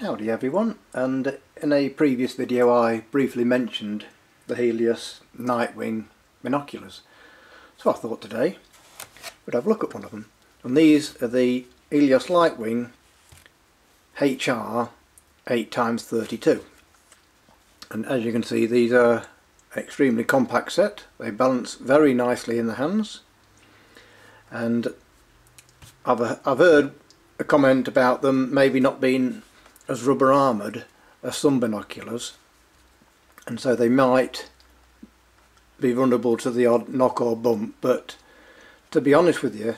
Howdy everyone, and in a previous video I briefly mentioned the Helios Lightwing binoculars. So I thought today we'd have a look at one of them. And these are the Helios Lightwing HR 8x32. And as you can see, these are extremely compact set. They balance very nicely in the hands. And I've heard a comment about them maybe not being as rubber armoured as some binoculars, and so they might be vulnerable to the odd knock or bump, but to be honest with you,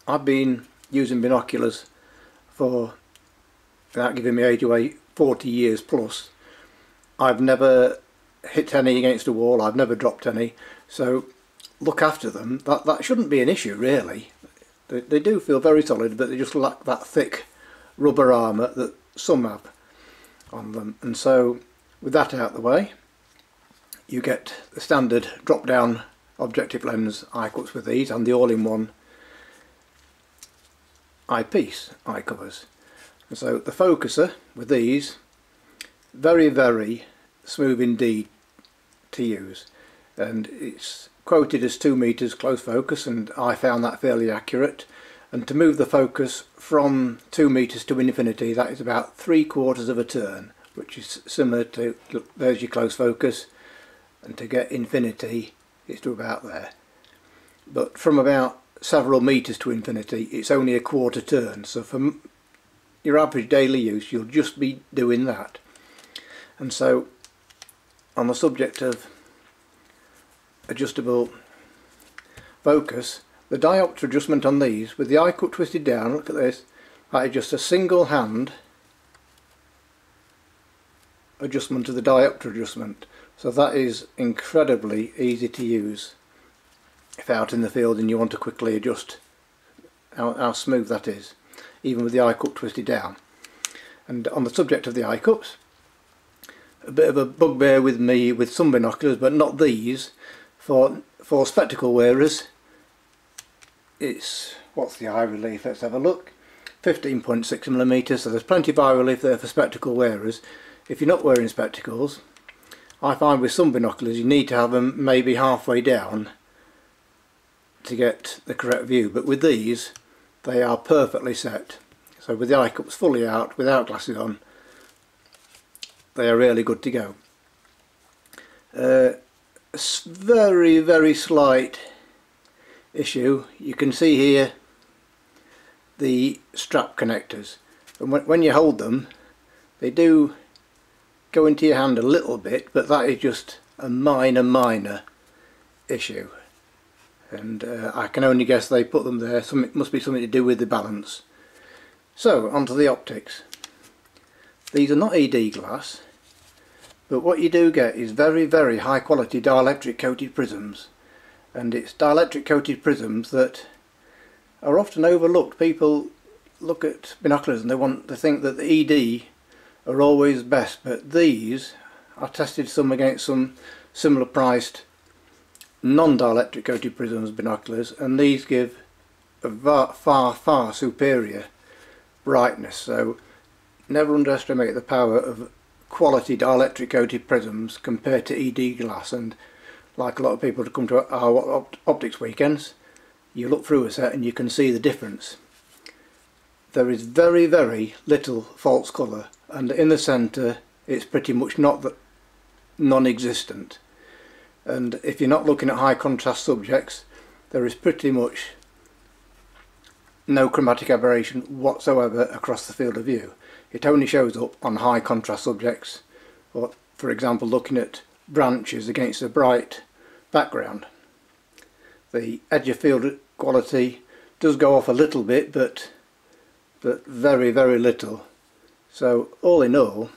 I've been using binoculars for, without giving me age away, 40 years plus. I've never hit any against a wall, I've never dropped any, so look after them. That shouldn't be an issue really. They do feel very solid, but they just lack that thick rubber armour that some have on them. And so with that out of the way, you get the standard drop down objective lens eye cups with these, and the all-in-one eyepiece eye covers. And so the focuser with these, very smooth indeed to use, and it's quoted as 2 meters close focus, and I found that fairly accurate. And to move the focus from 2 meters to infinity, that is about 3/4 of a turn, which is similar to, look, there's your close focus, and to get infinity it's to about there. But from about several meters to infinity it's only a quarter turn, so for your average daily use you'll just be doing that. And so on the subject of adjustable focus, the diopter adjustment on these, with the eye cup twisted down, look at this, that is just a single hand adjustment of the diopter adjustment. So that is incredibly easy to use if out in the field and you want to quickly adjust how smooth that is, even with the eye cup twisted down. And on the subject of the eye cups, a bit of a bugbear with me with some binoculars, but not these. For spectacle wearers, it's, what's the eye relief, let's have a look, 15.6mm, so there's plenty of eye relief there for spectacle wearers. If you're not wearing spectacles, I find with some binoculars you need to have them maybe halfway down to get the correct view, but with these they are perfectly set. So with the eye cups fully out, without glasses on, they are really good to go. Very slight issue, you can see here the strap connectors, and when you hold them they do go into your hand a little bit, but that is just a minor issue, and I can only guess they put them there. It must be something to do with the balance. So onto the optics. These are not ED glass, but what you do get is very high quality dielectric coated prisms, and it's dielectric coated prisms that are often overlooked. People look at binoculars and they think that the ED are always best, but these, I tested some against some similar priced non-dielectric coated prisms binoculars, and these give a far superior brightness. So never underestimate the power of quality dielectric coated prisms compared to ED glass. And like a lot of people to come to our optics weekends, you look through a set and you can see the difference. There is very little false colour, and in the centre it's pretty much non-existent. And if you're not looking at high contrast subjects, there is pretty much no chromatic aberration whatsoever across the field of view. It only shows up on high contrast subjects, or for example looking at branches against a bright background. The edge of field quality does go off a little bit, but very little. So all in all,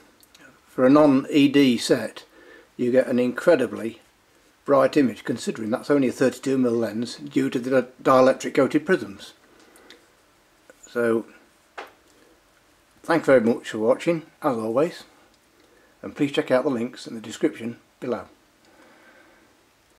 for a non-ED set you get an incredibly bright image, considering that's only a 32mm lens due to the dielectric coated prisms. So thanks very much for watching, as always, and please check out the links in the description below.